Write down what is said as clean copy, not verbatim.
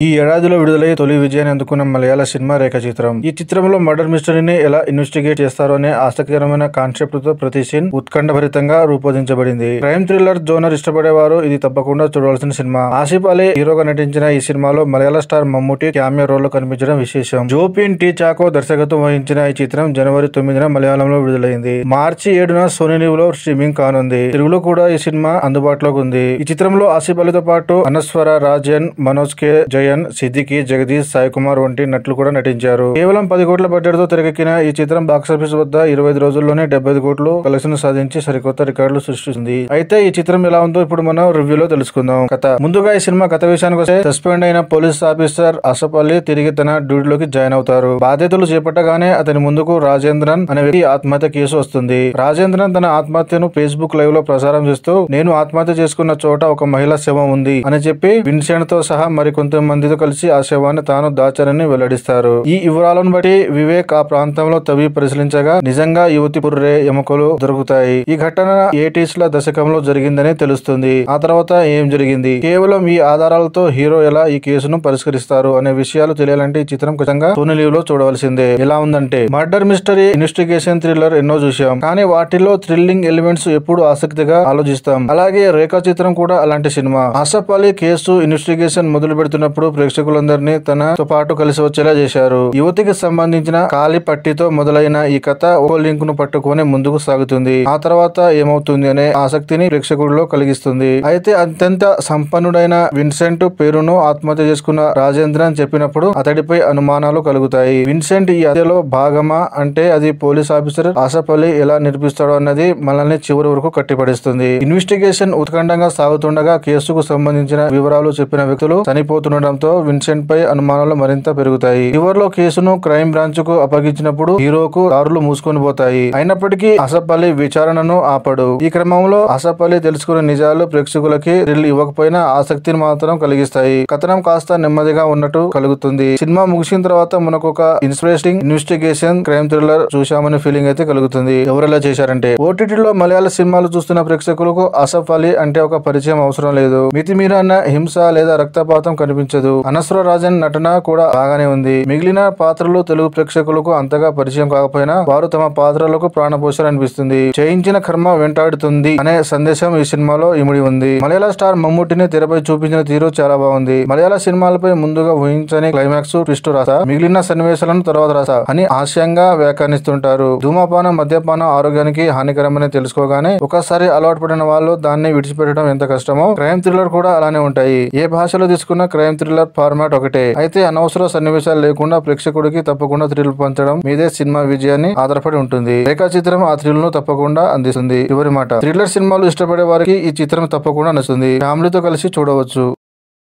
ఈ ఏడాదిలో విడుదలై తొలి విజయాన్ని అందుకున్న మలయాళ సినిమా రేఖ చిత్రం. ఈ చిత్రంలో మర్డర్ మిస్టరీని ఎలా ఇన్వెస్టిగేట్ చేస్తారో అనే ఆసక్తికరమైన కాన్సెప్ట్ తో ప్రతి సీన్ ఉత్కంఠభరితంగా రూపొందించబడింది. క్రైమ్ థ్రిల్లర్ జోనర్ ఇష్టపడేవారు ఇది తప్పకుండా చూడవలసిన సినిమా. ఆసిఫ్ అలీ హీరోగా నటించిన ఈ సినిమాలో మలయాళ స్టార్ మమ్ముట్టి క్యామియో రోల్ లో కనిపించడం విశేషం. జోపిన్ టీ చాకో దర్శకత్వం వహించిన ఈ చిత్రం జనవరి 9న మలయాళంలో విడుదలైంది. మార్చి 7న సోనీ లివ్ లో స్ట్రీమింగ్ కానుంది. తెలుగులో కూడా ఈ సినిమా అందుబాటులోకి ఉంది. ఈ చిత్రంలో ఆసిఫ్ అలీతో పాటు అనస్వర, రాజన్, మనోజ్ కే జయన్, సిద్దికి, జగదీష్, సాయి కుమార్ వంటి నటులు కూడా నటించారు. కేవలం 10 కోట్ల బడ్జెట్ తో తెరకెక్కిన ఈ చిత్రం బాక్సాఫీస్ వద్ద 25 రోజుల్లోనే 75 కోట్లు కలెక్షన్ సాధించి సరికొత్త రికార్డులు సృష్టిస్తుంది. అయితే ఈ చిత్రం ఎలా ఉందో ఇప్పుడు మనం రివ్యూలో తెలుసుకుందాం. కథ. ముందుగా ఈ సినిమా కథ విషయానికి వస్తే, సస్పెండ్ అయిన పోలీస్ ఆఫీసర్ ఆసిఫ్ అలీ తిరిగి తన డ్యూటీలోకి జాయిన్ అవుతారు. బాధ్యతలు చేపట్టగానే అతని ముందుకు రాజేంద్రన్ అనే వ్యక్తి ఆత్మహత్య కేసు వస్తుంది. రాజేంద్రన్ తన ఆత్మహత్యను ఫేస్బుక్ లైవ్ లో ప్రసారం చేస్తూ, నేను ఆత్మహత్య చేసుకున్న చోట ఒక మహిళ శవం ఉంది అని చెప్పి విన్సెంట్ తో సహా మరికొంతమందితో కలిసి ఆ శవాన్ని తాను దాచారని వెల్లడిస్తారు. ఈ వివరాలను బట్టి వివేక్ ఆ ప్రాంతంలో తవ్వి పరిశీలించగా నిజంగా యువతి పుర్రె ఎముకలు దొరుకుతాయి. ఈ ఘటన 80s ల దశకంలో జరిగిందని తెలుస్తుంది. ఆ తర్వాత ఏం జరిగింది, కేవలం ఈ ఆధారాలతో హీరో ఎలా ఈ కేసును పరిష్కరిస్తారు అనే విషయాలు తెలియాలంటే ఈ చిత్రం ఖచ్చితంగా సోనీ లివ్ లో చూడవలసిందే. ఎలా ఉందంటే, మర్డర్ మిస్టరీ, ఇన్వెస్టిగేషన్ థ్రిల్లర్ ఎన్నో చూసాం, కానీ వాటిలో థ్రిల్లింగ్ ఎలిమెంట్స్ ఎప్పుడు ఆసక్తిగా ఆలోచిస్తాం. అలాగే రేఖా చిత్రం కూడా అలాంటి cinema. Asif Ali case investigation మొదలు పెడుతున్నప్పుడు ప్రేక్షకులందరినీ తనతో పాటు కలిసి వచ్చేలా చేశారు. యువతికి సంబంధించిన కాలి పట్టితో మొదలైన ఈ కథ ఒక లింక్ ను పట్టుకుని ముందుకు సాగుతుంది. ఆ తర్వాత ఏమవుతుంది అనే ఆసక్తిని ప్రేక్షకుల్లో కలిగిస్తుంది. అయితే అత్యంత సంపన్నుడైన విన్సెంట్ పేరును ఆత్మహత్య చేసుకున్న రాజేంద్రన్ చెప్పినప్పుడు అతడిపై అనుమానాలు కలుగుతాయి. విన్సెంట్ ఈ హత్యలో భాగమా అంటే అది పోలీస్ ఆఫీసర్ ఆసిఫ్ అలీ ఎలా నిర్పిస్తాడో అన్నది మనల్ని చివరి వరకు కట్టిపడిస్తుంది. ఇన్వెస్టిగేషన్ ఉత్కంఠంగా సాగుతుండగా కేసుకు సంబంధించిన వివరాలు చెప్పిన వ్యక్తులు చనిపోతుండటంతో విన్సెంట్ పై అనుమానాలు మరింత పెరుగుతాయి. చివరిలో కేసును క్రైమ్ బ్రాంచ్ కు అప్పగించినప్పుడు హీరోకు దారులు మూసుకొని పోతాయి. అయినప్పటికీ ఆసిఫ్ అలీ విచారణను ఆపడు. ఈ క్రమంలో ఆసిఫ్ అలీ తెలుసుకున్న నిజాలు ప్రేక్షకులకి థ్రిల్ ఇవ్వకపోయినా ఆసక్తిని మాత్రం కలిగిస్తాయి. కథనం కాస్త నెమ్మదిగా ఉన్నట్టు కలుగుతుంది. సినిమా ముగిసిన తర్వాత మనకు ఒక ఇన్స్పిరేటింగ్ ఇన్వెస్టిగేషన్ క్రైమ్ థ్రిల్లర్ చూశామనే ఫీలింగ్ అయితే కలుగుతుంది. ఎవరెలా చేశారంటే, ఓటీటీలో మలయాళ సినిమాలు చూస్తున్న ప్రేక్షకులకు ఆసిఫ్ అలీ అంటే ఒక పరిచయం అవసరం లేదు. మితిమీరిన హింస లేదా రక్తపాతం కనిపించదు. అనస్వర రాజన్ నటన కూడా బాగానే ఉంది. మిగిలిన పాత్రలు తెలుగు ప్రేక్షకులకు అంతగా పరిచయం కాకపోయినా వారు తమ పాత్రలకు ప్రాణపోషారనిపిస్తుంది. చేయించిన కర్మ వెంటాడుతుంది అనే సందేశం ఈ సినిమాలో ఇమిడి ఉంది. మలయాళ స్టార్ మమ్ముట్టిని తెరపై చూపించిన తీరు చాలా బాగుంది. మలయాళ సినిమాలపై ముందుగా ఊహించని క్లైమాక్స్ ట్విస్ట్ రాసా, మిగిలిన సన్నివేశాలను తర్వాత రాసా అని హాస్యంగా వ్యాఖ్యానిస్తుంటారు. ధూమపానం, మద్యపానం ఆరోగ్యానికి హానికరమని తెలుసుకోగానే ఒకసారి అలవాటు పడిన వాళ్ళు దాన్ని విడిచిపెట్టడం ఎంత కష్టమో, క్రైమ్ థ్రిల్లర్ కూడా అలానే ఉంటాయి. ఏ భాషలో తీసుకున్న క్రైమ్ థ్రిల్లర్ ఫార్మాట్ ఒకటే. అయితే అనవసర సన్నివేశాలు లేకుండా ప్రేక్షకుడికి తప్పకుండా థ్రిల్ పంచడం మీదే సినిమా విజయాన్ని ఆధారపడి ఉంటుంది. రేఖా చిత్రం ఆ థ్రిల్ ను తప్పకుండా అందిస్తుంది. చివరి మాట, థ్రిల్లర్ సినిమాలు ఇష్టపడే వారికి ఈ చిత్రం తప్పకుండా నచ్చుతుంది. ఫ్యామిలీతో కలిసి చూడవచ్చు.